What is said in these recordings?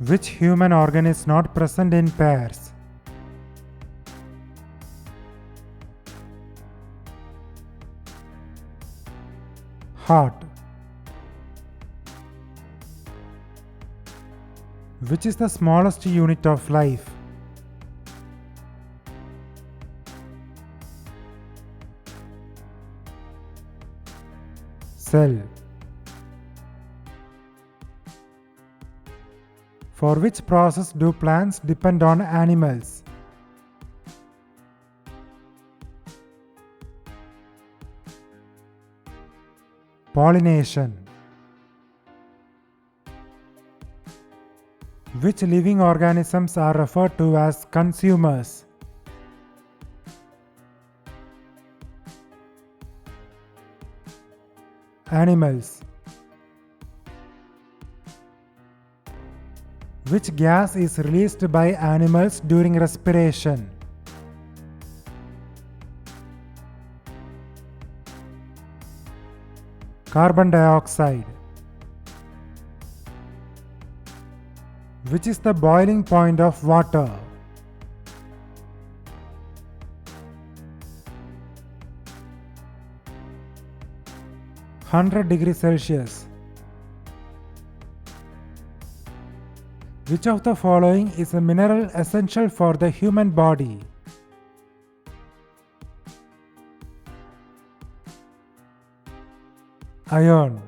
Which human organ is not present in pairs? Heart. Which is the smallest unit of life? Cell. For which process do plants depend on animals? Pollination. Which living organisms are referred to as consumers? Animals. Which gas is released by animals during respiration? Carbon dioxide. Which is the boiling point of water? (100°C). Which of the following is a mineral essential for the human body? Iron.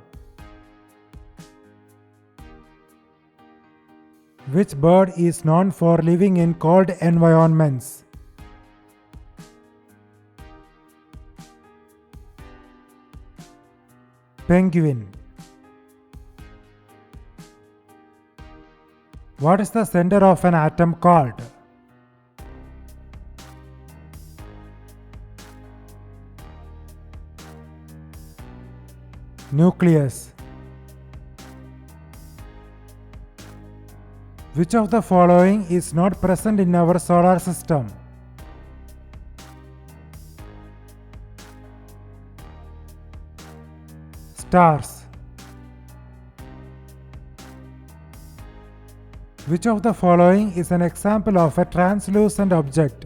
Which bird is known for living in cold environments? Penguin. What is the center of an atom called? Nucleus. Which of the following is not present in our solar system? Stars. Which of the following is an example of a translucent object?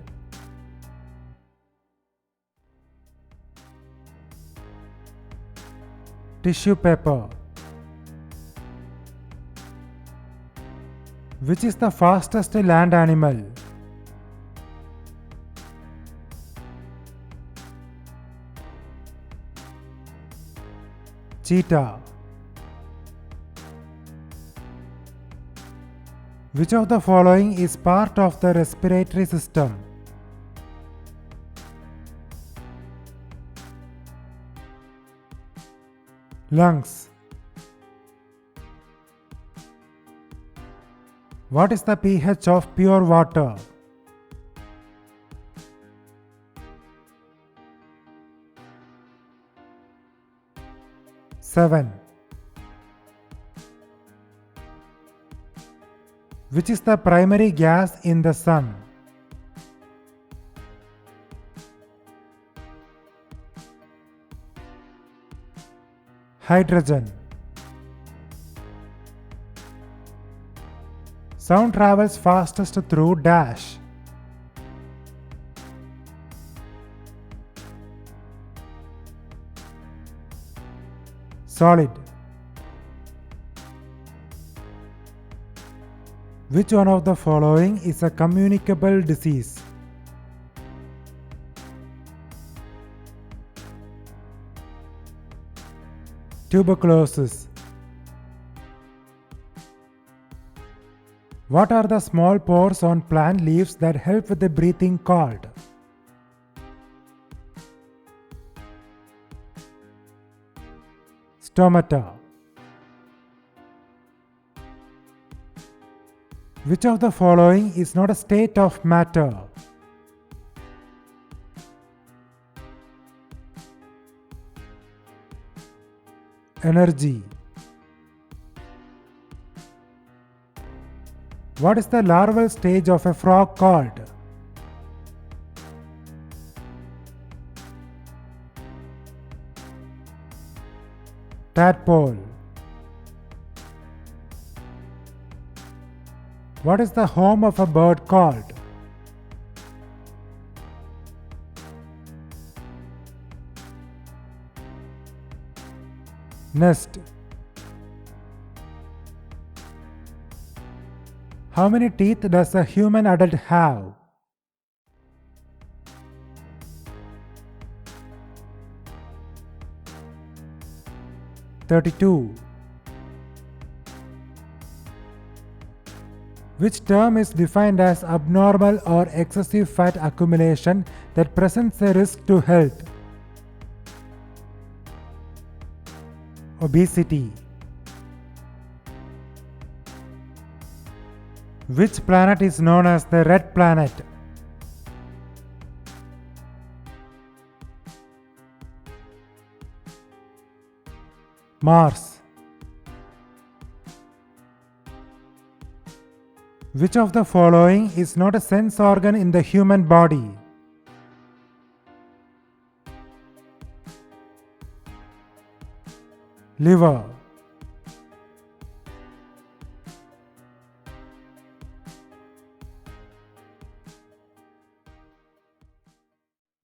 Tissue paper. Which is the fastest land animal? Cheetah. Which of the following is part of the respiratory system? Lungs. What is the pH of pure water? Seven. Which is the primary gas in the sun? Hydrogen. Sound travels fastest through dash. Solid. Which one of the following is a communicable disease? Tuberculosis. What are the small pores on plant leaves that help with the breathing called? Stomata. Which of the following is not a state of matter? Energy. What is the larval stage of a frog called? Tadpole. What is the home of a bird called? Nest. How many teeth does a human adult have? 32. Which term is defined as abnormal or excessive fat accumulation that presents a risk to health? Obesity. Which planet is known as the red planet? Mars. Which of the following is not a sense organ in the human body? Liver.